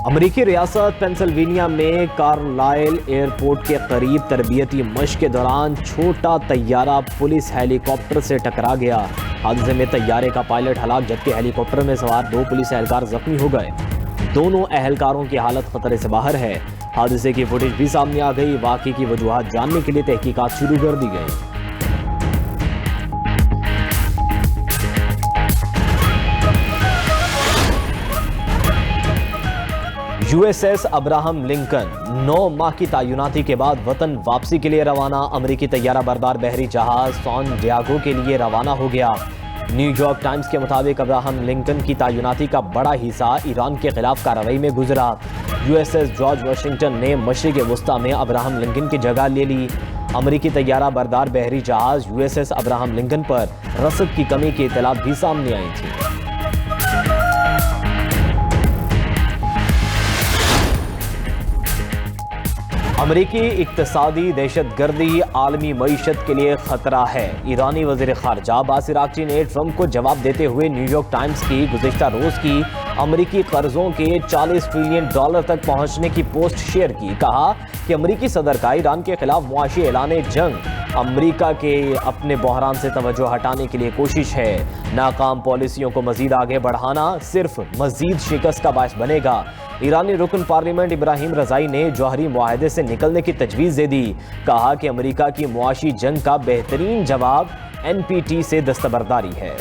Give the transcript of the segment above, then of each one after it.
अमेरिकी रियासत पेंसिल्वेनिया में कार्लाइल एयरपोर्ट के करीब तरबियती मश्क के दौरान छोटा तैयारा पुलिस हेलीकॉप्टर से टकरा गया। हादसे में तैयारे का पायलट हलाक जबकि हेलीकॉप्टर में सवार 2 पुलिस एहलकार जख्मी हो गए। दोनों एहलकारों की हालत खतरे से बाहर है। हादसे की फुटेज भी सामने आ गई। वाक़े की वजूहात जानने के लिए तहकीकात शुरू कर दी गई। यूएसएस अब्राहम लिंकन 9 माह की तैनाती के बाद वतन वापसी के लिए रवाना। अमेरिकी तैयारा बरदार बहरी जहाज सैन डिएगो के लिए रवाना हो गया। न्यूयॉर्क टाइम्स के मुताबिक अब्राहम लिंकन की तैनाती का बड़ा हिस्सा ईरान के खिलाफ कार्रवाई में गुजरा। यूएसएस जॉर्ज वाशिंगटन ने मशरिक़ वस्ता में अब्राहम लिंकन की जगह ले ली। अमेरिकी तैयारा बरदार बहरी जहाज यूएसएस अब्राहम लिंकन पर रसद की कमी की इत्तला भी सामने आई थी। अमेरिकी इक्तसादी दहशतगर्दी आलमी मईशत के लिए खतरा है। ईरानी वज़ीर ख़ारजा अब्बास अराग़ची ने ट्रंप को जवाब देते हुए न्यूयॉर्क टाइम्स की गुज़िश्ता रोज़ की अमेरिकी कर्जों के $40 ट्रिलियन तक पहुंचने की पोस्ट शेयर की। कहा कि अमेरिकी सदर का ईरान के खिलाफ मुआशी ऐलान जंग अमेरिका के अपने बहरान से तवज्जो हटाने के लिए कोशिश है। नाकाम पॉलिसियों को मजीद आगे बढ़ाना सिर्फ मजीद शिकस्त का बायस बनेगा। ईरानी रुकन पार्लियामेंट इब्राहिम रज़ाई ने जौहरी मुआहदे से निकलने की तजवीज़ दे दी। कहा कि अमेरिका की मुआशी जंग का बेहतरीन जवाब NPT से दस्तबरदारी है।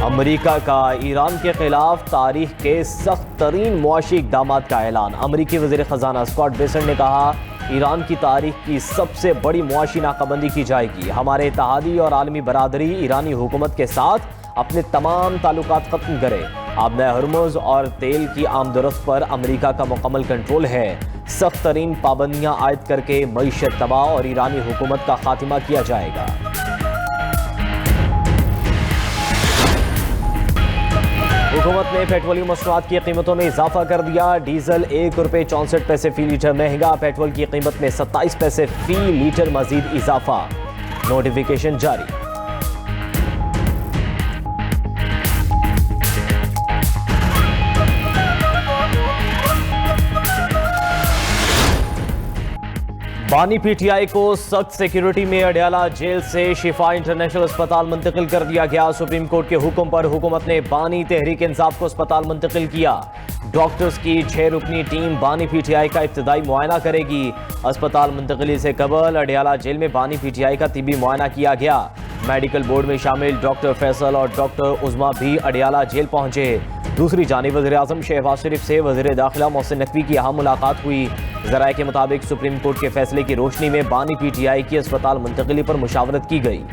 अमेरिका का ईरान के खिलाफ तारीख के सख्त तरीन मुआशी इक़दाम का ऐलान। अमेरिकी वज़ीर ख़जाना स्कॉट बेसेंट ने कहा ईरान की तारीख की सबसे बड़ी मुआशी नाकाबंदी की जाएगी। हमारे इत्तेहादी और आलमी बरादरी ईरानी हुकूमत के साथ अपने तमाम ताल्लुकात ख़त्म करे। आबना हरमुज़ और तेल की आमदरफ्त पर अमेरिका का मुकम्मल कंट्रोल है। सख्त तरीन पाबंदियाँ आयद करके मईशत तबाह और ईरानी हुकूमत का खात्मा किया जाएगा। हुकूमत ने पेट्रोलियम मसनूआत की कीमतों में इजाफा कर दिया। डीजल ₹1.64 फी लीटर महंगा। पेट्रोल की कीमत में 27 पैसे फी लीटर मजीद इजाफा। नोटिफिकेशन जारी। बानी PTI को सख्त सिक्योरिटी में अडयाला जेल से शिफा इंटरनेशनल अस्पताल मुंतकिल कर दिया गया। सुप्रीम कोर्ट के हुक्म पर हुकूमत ने बानी तहरीक इंसाफ को अस्पताल मुंतकिल किया। डॉक्टर्स की 6 रुकनी टीम बानी PTI का इब्तदाई मुआयना करेगी। अस्पताल मुंतकिली से कबल अडयाला जेल में बानी PTI का तिबी मुआयना किया गया। मेडिकल बोर्ड में शामिल डॉक्टर फैसल और डॉक्टर उज़मा भी अडयाला जेल पहुंचे। दूसरी जानिब वज़ीर आज़म शहबाज शरीफ से वज़ीर दाखिला मोहसिन नकवी की अहम मुलाकात हुई। ज़राए के मुताबिक सुप्रीम कोर्ट के फैसले की रोशनी में बानी PTI की अस्पताल मुंतकिली पर मुशावरत की गई।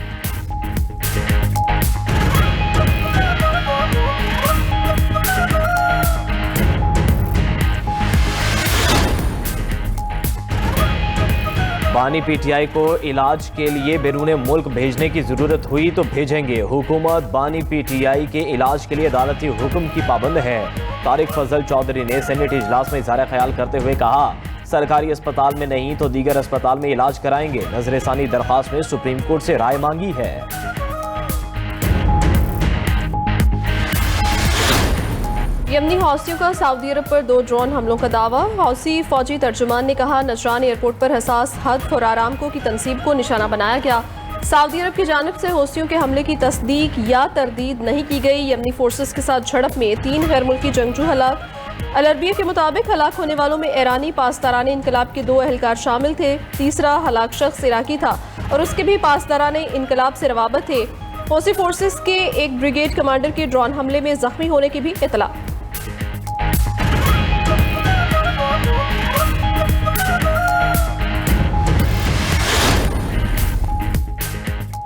बानी PTI को इलाज के लिए बैरून मुल्क भेजने की जरूरत हुई तो भेजेंगे। हुकूमत बानी PTI के इलाज के लिए अदालती हुक्म की पाबंद है। तारिक फजल चौधरी ने सेनेट इजलास में इज़हार ख्याल करते हुए कहा सरकारी अस्पताल में नहीं तो दीगर अस्पताल में इलाज कराएंगे। नजरसानी दरख्वास्त में सुप्रीम कोर्ट से राय मांगी है। यमनी हौसियों का सऊदी अरब पर 2 ड्रोन हमलों का दावा। हौसी फौजी तर्जुमान ने कहा नजरान एयरपोर्ट पर हसास हद और आरामको की तंसीब को निशाना बनाया गया। सऊदी अरब की जानिब से हौसियों के हमले की तस्दीक या तरदीद नहीं की गई। यमनी फोर्सेस के साथ झड़प में 3 गैर मुल्की जंगजू हलाक। अल अरबिया के मुताबिक हलाक होने वालों में ईरानी पासदारान इनकलाब के 2 एहलकार शामिल थे। तीसरा हलाक शख्स इराकी था और उसके भी पासदारान इनकलाब से रवाबत थे। हौसी फोर्सेस के एक ब्रिगेड कमांडर के ड्रोन हमले में जख्मी होने की भी इतला।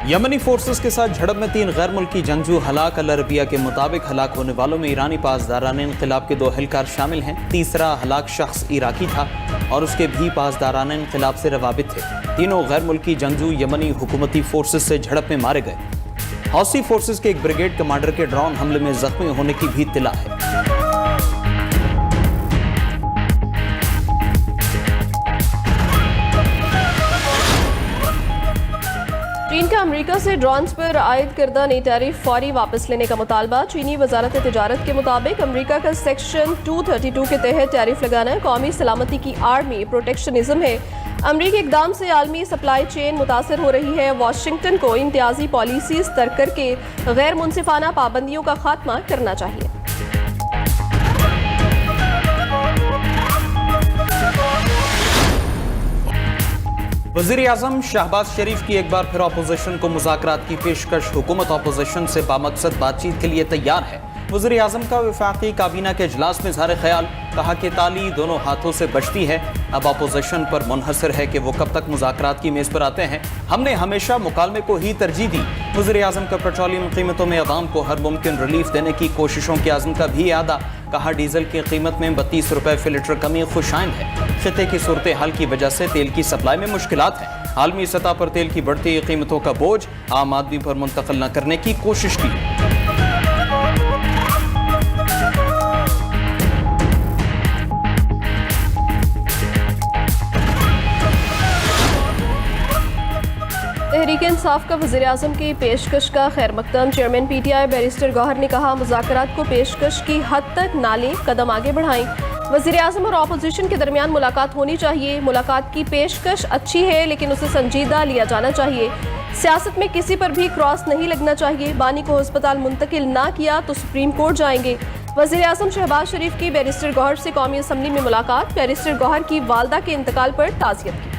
यमनी फोर्सेस के साथ झड़प में 3 गैर मुल्की जंगजू हलाक। अल अरबिया के मुताबिक हलाक होने वालों में ईरानी पासदारान इनकलाब के 2 एहलकार शामिल हैं। तीसरा हलाक शख्स इराकी था और उसके भी पासदारान इनकलाब से रवाबित थे। तीनों गैर मुल्की जंगजू यमनी हुकूमती फोर्सेस से झड़प में मारे गए। हौसी फोर्सेस के एक ब्रिगेड कमांडर के ड्रोन हमले में जख्मी होने की भी इत्तला है। चीन का अमेरिका अमेरिका से ड्रोन्स पर आयद करदा नई टैरिफ फौरी वापस लेने का मुतालबा। चीनी वजारत तिजारत के मुताबिक अमेरिका का सेक्शन 232 के तहत टैरिफ लगाना कौमी सलामती की आड़ में प्रोटेक्शनिज्म है। अमरीकी इकदाम से आलमी सप्लाई चेन मुतासर हो रही है। वाशिंगटन को इम्तियाजी पॉलिसी तर्क करके गैर मुनसिफाना पाबंदियों का खात्मा करना चाहिए। वज़ीर-ए-आज़म शहबाज शरीफ की एक बार फिर अपोजिशन को मुज़ाकरात की पेशकश। हुकूमत अपोजिशन से बामकसद बातचीत के लिए तैयार है। वज़ीर-ए-आज़म का वफाकी काबीना के इजलास में इज़हार ख्याल, कहा कि ताली दोनों हाथों से बचती है। अब अपोजिशन पर मुनहसर है कि वो कब तक मुज़ाकरात की मेज़ पर आते हैं। हमने हमेशा मुकालमे को ही तरजीह दी। वज़ीर-ए-आज़म का पेट्रोलियम कीमतों में अवाम को हर मुमकिन रिलीफ देने की कोशिशों की आज़म का भी यादा। कहा डीजल की कीमत में 32 रुपए फी लीटर कमी खुशाइंद है। खिते की सूरत हाल की वजह से तेल की सप्लाई में मुश्किलात है। आलमी सतह पर तेल की बढ़ती कीमतों का बोझ आम आदमी पर मुंतकिल न करने की कोशिश की। तहरीक इंसाफ का वज़ीर-ए-आज़म की पेशकश का खैर मकदम। चेयरमैन PTI बैरिस्टर गौहर ने कहा मुज़ाकरात को पेशकश की हद तक ना लें, कदम आगे बढ़ाएं। वज़ीर-ए-आज़म और अपोजिशन के दरमियान मुलाकात होनी चाहिए। मुलाकात की पेशकश अच्छी है लेकिन उसे संजीदा लिया जाना चाहिए। सियासत में किसी पर भी क्रॉस नहीं लगना चाहिए। बानी को अस्पताल मुंतकिल ना किया तो सुप्रीम कोर्ट जाएंगे। वज़ीर-ए-आज़म शहबाज शरीफ की बैरिस्टर गौहर से कौमी असम्बली में मुलाकात। बैरिस्टर गौहर की वालदा के इंतकाल पर ताज़ियत की।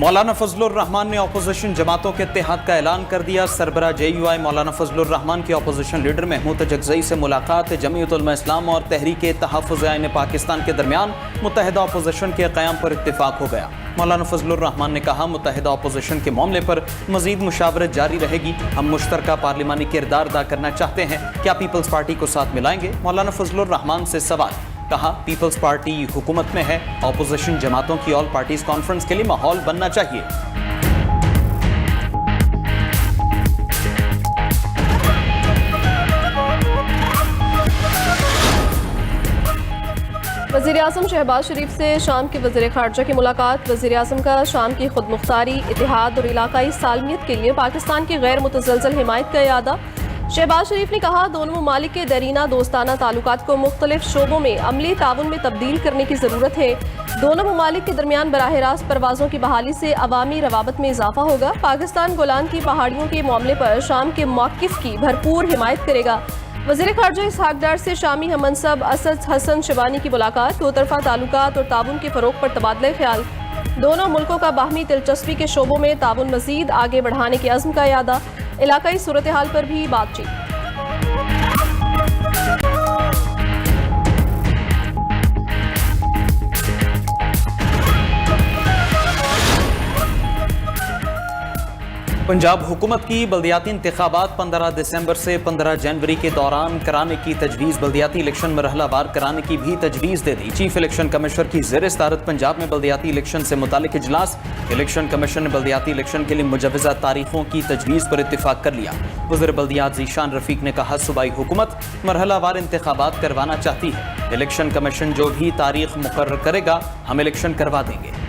मौलाना फजलुर रहमान ने अपोजिशन जमातों के इत्तेहाद का ऐलान कर दिया। सरबरा JUI मौलाना फजलुर रहमान की अपोजिशन लीडर महमूद जगज़ई से मुलाकात। जमीयत उलमा इस्लाम और तहरीक तहफ़्फ़ुज़ आइन पाकिस्तान के दरमियान मुत्तहिदा अपोजिशन के क़याम पर इत्तिफ़ाक़ हो गया। मौलाना फजलुर रहमान ने कहा मुत्तहिदा अपोजिशन के मामले पर मज़ीद मुशावरत जारी रहेगी। हम मुश्तरका पार्लिमानी किरदार अदा करना चाहते हैं, क्या पीपल्स पार्टी को साथ मिलाएंगे? मौलाना फजलुर रहमान से सवाल। कहा पीपल्स पार्टी हुकूमत में है, अपोजिशन जमातों की ऑल पार्टीज कॉन्फ्रेंस के लिए माहौल बनना चाहिए। वज़ीर-ए-आज़म शहबाज शरीफ से शाम के वज़ीर ख़ारजा की मुलाकात। वज़ीर-ए-आज़म का शाम की खुद मुख्तारी, इत्तेहाद और इलाकाई सालमियत के लिए पाकिस्तान की गैर मुतज़लज़ल हिमायत का इरादा। शहबाज शरीफ ने कहा दोनों ममालिक के दरीना दोस्ताना ताल्लुकात को मुख्तलिफ शोबों में अमली ताउन में तब्दील करने की ज़रूरत है। दोनों ममालिक के दरमियान बराह रास्त परवाज़ों की बहाली से अवामी रवाबत में इजाफा होगा। पाकिस्तान गोलान की पहाड़ियों के मामले पर शाम के मौक़िफ़ की भरपूर हिमायत करेगा। वज़ीर ख़ारजा इसहाक़ डार से शामी हमनसब असद हसन शिबानी की मुलाकात। दो तरफ़ा ताल्लुकात और ताउन के फ़रोग़ पर तबादला ख्याल। दोनों मुल्कों का बाहमी दिलचस्पी के शोबों में ताउन मज़ीद आगे बढ़ाने के अज़्म का इरादा। इलाकाई सूरत हाल पर भी बातचीत। पंजाब हुकूमत की बल्दियाती इंतखाबात 15 दिसंबर से 15 जनवरी के दौरान कराने की तजवीज़। बल्दियाती इलेक्शन मरहलावार कराने की भी तजवीज़ दे दी। चीफ इलेक्शन कमिश्नर की ज़ेर सदारत पंजाब में बल्दियाती इलेक्शन से मुतालिक इजलास। इलेक्शन कमीशन ने बल्दियाती इलेक्शन के लिए मुजवज़ा तारीखों की तजवीज़ पर इत्तिफाक कर लिया। वज़ीर बल्दियात ज़ीशान रफ़ीक ने कहा सूबाई हुकूमत मरहलावार इंतखाबात करवाना चाहती है। इलेक्शन कमीशन जो भी तारीख मुकर्रर करेगा हम इलेक्शन करवा देंगे।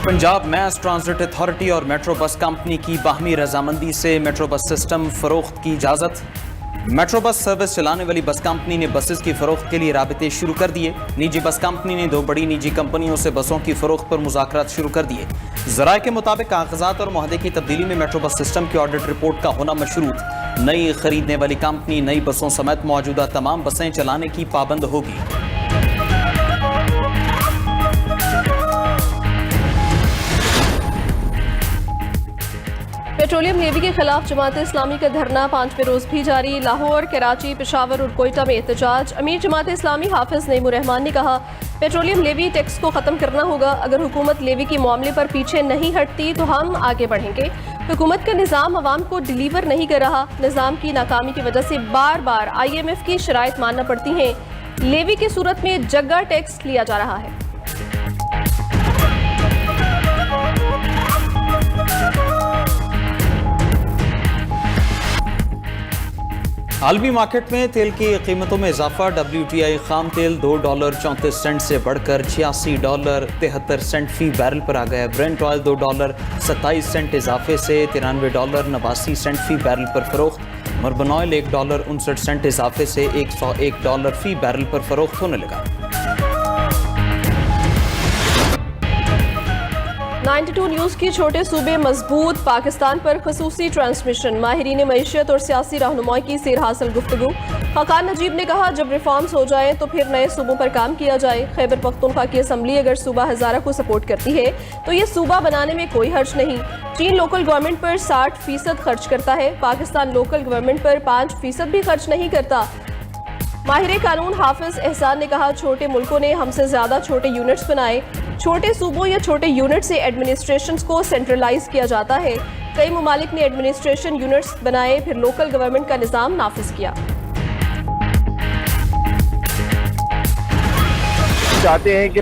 पंजाब मैस ट्रांजिट अथॉरिटी और मेट्रो बस कंपनी की बाहमी रजामंदी से मेट्रो बस सिस्टम फरोख्त की इजाज़त। मेट्रो बस सर्विस चलाने वाली बस कंपनी ने बसेस की फरोख्त के लिए राबिते शुरू कर दिए। निजी बस कंपनी ने दो बड़ी निजी कंपनियों से बसों की फरोख्त पर मुज़ाकरात शुरू कर दिए। ज़राए के मुताबिक कागजात और मुआहदे की तब्दीली में मेट्रो बस सिस्टम की ऑडिट रिपोर्ट का होना मशरूत। नई खरीदने वाली कंपनी नई बसों समेत मौजूदा तमाम बसें चलाने की पाबंद होगी। पेट्रोलियम लेवी के खिलाफ जमात इस्लामी का धरना 5वें रोज भी जारी। लाहौर, कराची, पेशावर और कोयटा में एहतजाज। अमीर जमात इस्लामी हाफिज नईमुर रहमान ने कहा पेट्रोलियम लेवी टैक्स को ख़त्म करना होगा। अगर हुकूमत लेवी के मामले पर पीछे नहीं हटती तो हम आगे बढ़ेंगे। हुकूमत का निज़ाम अवाम को डिलीवर नहीं कर रहा। निज़ाम की नाकामी की वजह से बार बार IMF की शराइत मानना पड़ती हैं। लेवी की सूरत में जगह टैक्स लिया जा रहा है। आलमी मार्केट में तेल की कीमतों में इजाफा। WTI खाम तेल $2.34 से बढ़कर $86.73 फी बैरल पर आ गया। ब्रेंट ऑयल $2.27 इजाफे से $93.89 फी बैरल पर फरोख्त। मर्बन ऑयल $1.59 इजाफे से $101 फी बैरल पर फरोख्त होने लगा। 92 न्यूज़ की छोटे सूबे मजबूत, पाकिस्तान पर खसूसी ट्रांसमिशन। माहिरीन मईशत और सियासी रहनुमाई की सैर हासिल गुफ्तगू। हकान नजीब ने कहा, जब रिफॉर्म्स हो जाएं तो फिर नए सूबों पर काम किया जाए। खैबर पख्तूनख्वा की असम्बली अगर सूबा हज़ारा को सपोर्ट करती है तो ये सूबा बनाने में कोई हर्ज नहीं। चीन लोकल गवर्नमेंट पर 60% खर्च करता है, पाकिस्तान लोकल गवर्नमेंट पर 5% भी खर्च नहीं करता। माहिर कानून हाफिज एहसान ने कहा, छोटे मुल्कों ने हमसे ज़्यादा छोटे यूनिट्स बनाए। छोटे सूबों या छोटे यूनिट से एडमिनिस्ट्रेशन को सेंट्रलाइज किया जाता है। कई ममालिक ने एडमिनिस्ट्रेशन यूनिट्स बनाए, फिर लोकल गवर्नमेंट का निज़ाम नाफिज किया। चाहते हैं कि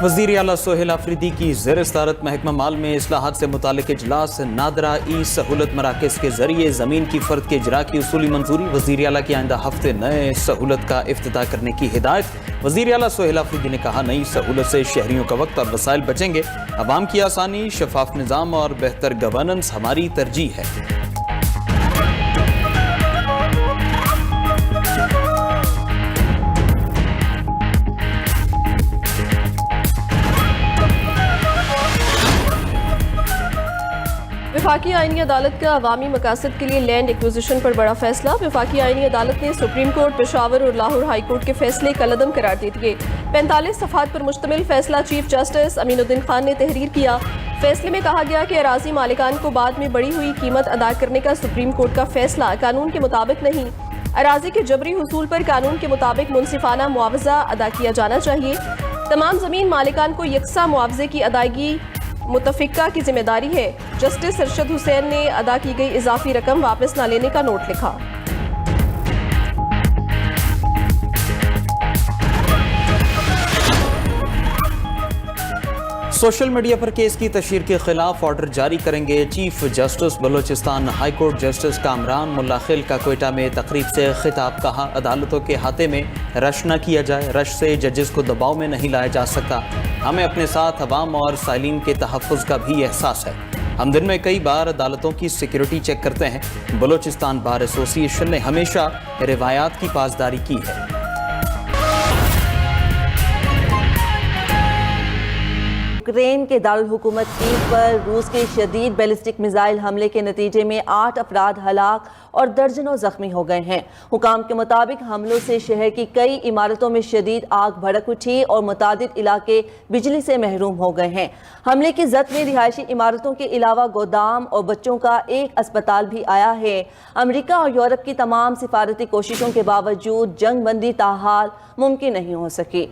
वज़ीर आला सोहेल आफरीदी की ज़ेर सदारत महकमा माल में इस्लाहात से मुतालिक इजलास। नादरा ई सहूलत मराकज़ के जरिए ज़मीन की फ़र्द के इजरा की उसूली मंजूरी। वज़ीर आला की आइंदा हफ्ते नए सहूलत का इफ्तिताह करने की हिदायत। वज़ीर आला सोहेल आफरीदी ने कहा, नई सहूलत से शहरियों का वक्त और वसाइल बचेंगे। अवाम की आसानी, शफाफ निज़ाम और बेहतर गवर्नेंस हमारी तरजीह है। वफाकी आईनी अदालत का अवामी मकासद के लिए लैंड एक्विजिशन पर बड़ा फैसला। वफाकी आईनी अदालत ने सुप्रीम कोर्ट, पेशावर और लाहौर हाई कोर्ट के फैसले कलअदम करार दे दिए। 45 सफ़हात पर मुश्तमिल फैसला चीफ जस्टिस अमीनुद्दीन खान ने तहरीर किया। फैसले में कहा गया कि अराजी मालिकान को बाद में बढ़ी हुई कीमत अदा करने का सुप्रीम कोर्ट का फैसला कानून के मुताबिक नहीं। अराजी के जबरी हुसूल पर कानून के मुताबिक मुनसिफाना मुआवजा अदा किया जाना चाहिए। तमाम ज़मीन मालिकान को यकसा मुआवजे की अदायगी मुतफिका की जिम्मेदारी है। जस्टिस अरशद हुसैन ने अदा की गई इजाफी रकम वापस न लेने का नोट लिखा। सोशल मीडिया पर केस की तशहीर के खिलाफ ऑर्डर जारी करेंगे। Chief justice Balochistan high court justice Kamran Mulla Khil का कोयटा में तकरीब से खिताब। कहा, अदालतों के हाथे में रश न किया जाए। रश से जजेस को दबाव में नहीं लाया जा सकता। हमें अपने साथ अवाम और साइलिन के तहफ़्फ़ुज़ का भी एहसास है। हम दिन में कई बार अदालतों की सिक्योरिटी चेक करते हैं। बलोचिस्तान बार एसोसिएशन ने हमेशा रिवायात की पासदारी की है। यूक्रेन के दारुल हुकूमत कीव पर रूस के शदीद बैलिस्टिक मिसाइल हमले के नतीजे में 8 अफराद हलाक और दर्जनों जख्मी हो गए हैं। हुकाम के मुताबिक हमलों से शहर की कई इमारतों में शदीद आग भड़क उठी और मुतादिद इलाके बिजली से महरूम हो गए हैं। हमले की जद में रिहायशी इमारतों के अलावा गोदाम और बच्चों का एक अस्पताल भी आया है। अमेरिका और यूरोप की तमाम सिफारती कोशिशों के बावजूद जंग बंदी ताहाल मुमकिन नहीं हो सकी।